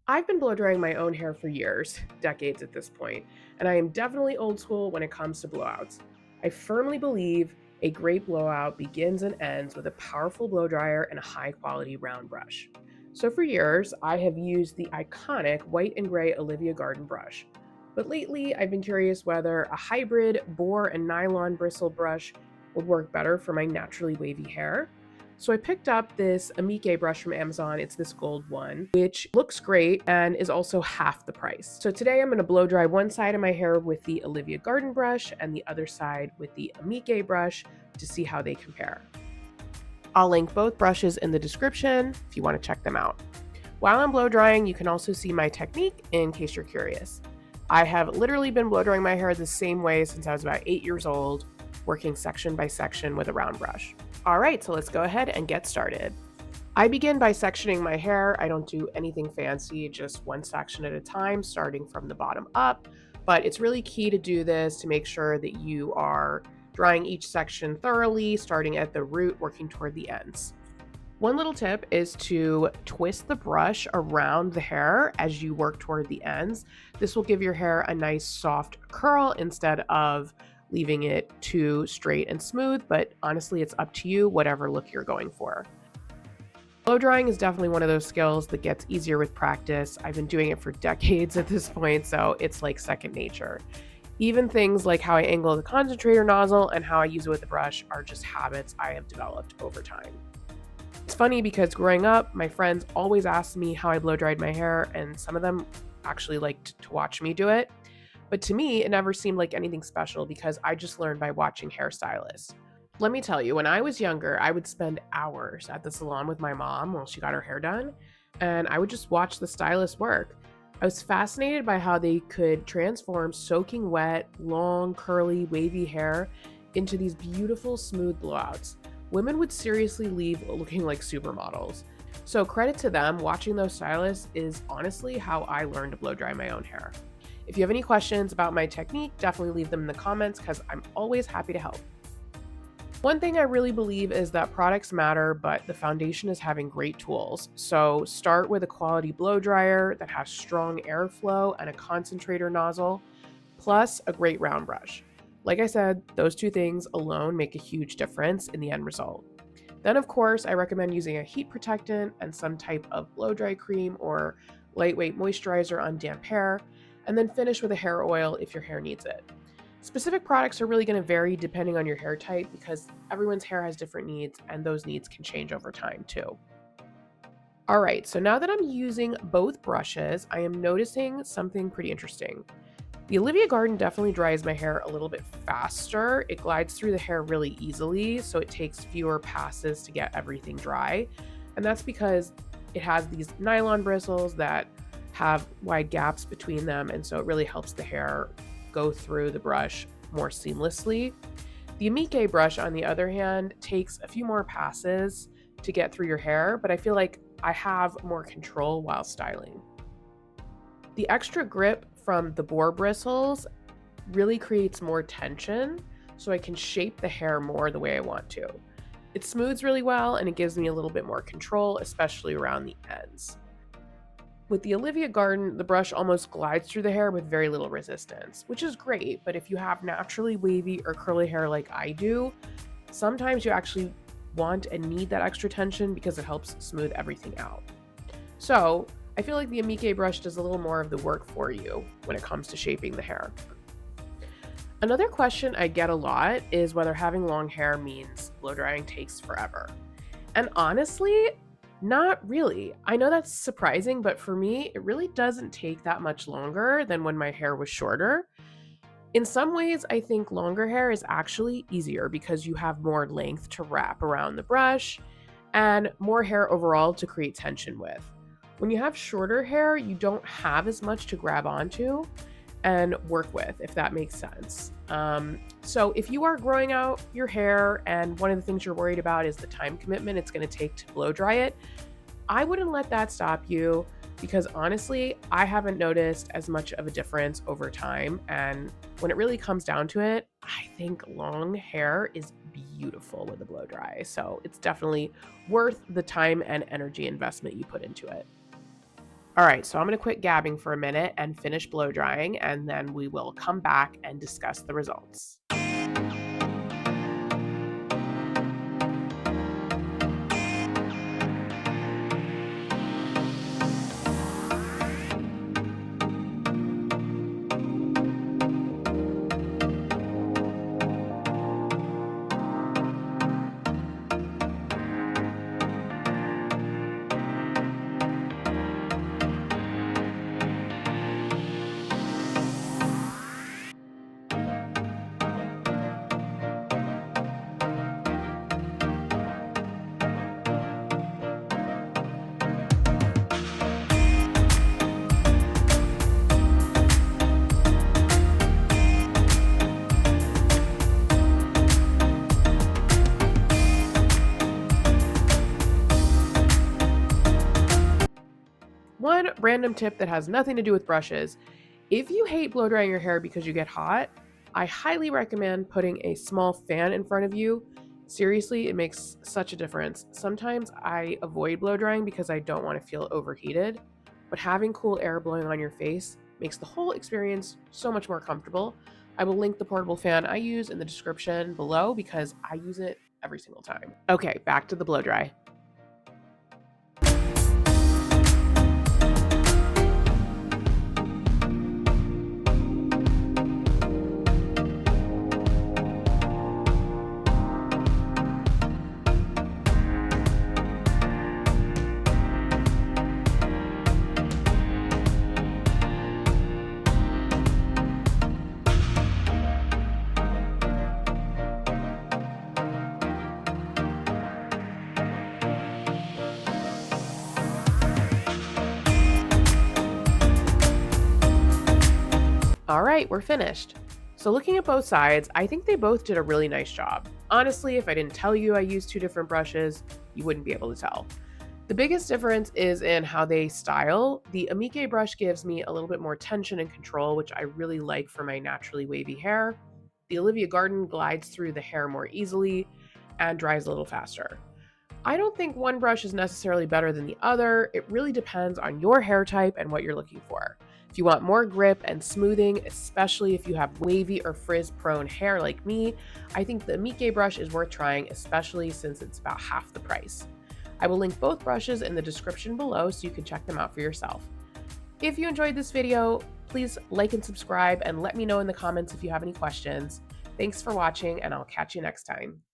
I've been blow drying my own hair for years, decades at this point, and I am definitely old school when it comes to blowouts. I firmly believe a great blowout begins and ends with a powerful blow dryer and a high quality round brush. So for years, I have used the iconic white and gray Olivia Garden brush. But lately, I've been curious whether a hybrid boar and nylon bristle brush would work better for my naturally wavy hair. So I picked up this Aimike brush from Amazon. It's this gold one, which looks great and is also half the price. So today I'm going to blow dry one side of my hair with the Olivia Garden brush and the other side with the Aimike brush to see how they compare. I'll link both brushes in the description if you want to check them out. While I'm blow drying, you can also see my technique in case you're curious. I have literally been blow drying my hair the same way since I was about 8 years old, working section by section with a round brush. All right, so let's go ahead and get started. I begin by sectioning my hair. I don't do anything fancy, just one section at a time, starting from the bottom up. But it's really key to do this to make sure that you are drying each section thoroughly, starting at the root, working toward the ends. One little tip is to twist the brush around the hair as you work toward the ends. This will give your hair a nice soft curl instead of leaving it too straight and smooth, but honestly, it's up to you, whatever look you're going for. Blow drying is definitely one of those skills that gets easier with practice. I've been doing it for decades at this point, so it's like second nature. Even things like how I angle the concentrator nozzle and how I use it with the brush are just habits I have developed over time. It's funny because growing up, my friends always asked me how I blow dried my hair, and some of them actually liked to watch me do it. But to me, it never seemed like anything special because I just learned by watching hairstylists. Let me tell you, when I was younger, I would spend hours at the salon with my mom while she got her hair done, and I would just watch the stylist work. I was fascinated by how they could transform soaking wet, long, curly, wavy hair into these beautiful, smooth blowouts. Women would seriously leave looking like supermodels. So, credit to them, watching those stylists is honestly how I learned to blow dry my own hair. If you have any questions about my technique, definitely leave them in the comments because I'm always happy to help. One thing I really believe is that products matter, but the foundation is having great tools. So start with a quality blow dryer that has strong airflow and a concentrator nozzle, plus a great round brush. Like I said, those two things alone make a huge difference in the end result. Then, of course, I recommend using a heat protectant and some type of blow dry cream or lightweight moisturizer on damp hair, and then finish with a hair oil if your hair needs it. Specific products are really going to vary depending on your hair type because everyone's hair has different needs and those needs can change over time too. All right, so now that I'm using both brushes, I am noticing something pretty interesting. The Olivia Garden definitely dries my hair a little bit faster. It glides through the hair really easily, so it takes fewer passes to get everything dry. And that's because it has these nylon bristles that have wide gaps between them, and so it really helps the hair go through the brush more seamlessly. The Aimike brush, on the other hand, takes a few more passes to get through your hair, but I feel like I have more control while styling. The extra grip from the boar bristles really creates more tension, so I can shape the hair more the way I want to. It smooths really well and it gives me a little bit more control, especially around the ends. With the Olivia Garden, the brush almost glides through the hair with very little resistance, which is great, but if you have naturally wavy or curly hair like I do, sometimes you actually want and need that extra tension because it helps smooth everything out. So, I feel like the Aimike brush does a little more of the work for you when it comes to shaping the hair. Another question I get a lot is whether having long hair means blow drying takes forever. And honestly, not really. I know that's surprising, but for me, it really doesn't take that much longer than when my hair was shorter. In some ways, I think longer hair is actually easier because you have more length to wrap around the brush and more hair overall to create tension with. When you have shorter hair, you don't have as much to grab onto and work with, if that makes sense. So, if you are growing out your hair and one of the things you're worried about is the time commitment it's going to take to blow dry it, I wouldn't let that stop you because honestly, I haven't noticed as much of a difference over time. And when it really comes down to it, I think long hair is beautiful with a blow dry. So, it's definitely worth the time and energy investment you put into it. All right, so I'm going to quit gabbing for a minute and finish blow drying, and then we will come back and discuss the results. One random tip that has nothing to do with brushes: if you hate blow drying your hair because you get hot, I highly recommend putting a small fan in front of you. Seriously, it makes such a difference. Sometimes I avoid blow drying because I don't want to feel overheated, but having cool air blowing on your face makes the whole experience so much more comfortable. I will link the portable fan I use in the description below because I use it every single time. Okay, back to the blow dry. All right, we're finished. So looking at both sides, I think they both did a really nice job. Honestly, if I didn't tell you I used two different brushes, you wouldn't be able to tell. The biggest difference is in how they style. The Aimike brush gives me a little bit more tension and control, which I really like for my naturally wavy hair. The Olivia Garden glides through the hair more easily and dries a little faster. I don't think one brush is necessarily better than the other. It really depends on your hair type and what you're looking for. If you want more grip and smoothing, especially if you have wavy or frizz prone hair like me, I think the Aimike brush is worth trying, especially since it's about half the price. I will link both brushes in the description below so you can check them out for yourself. If you enjoyed this video, please like and subscribe and let me know in the comments if you have any questions. Thanks for watching, and I'll catch you next time.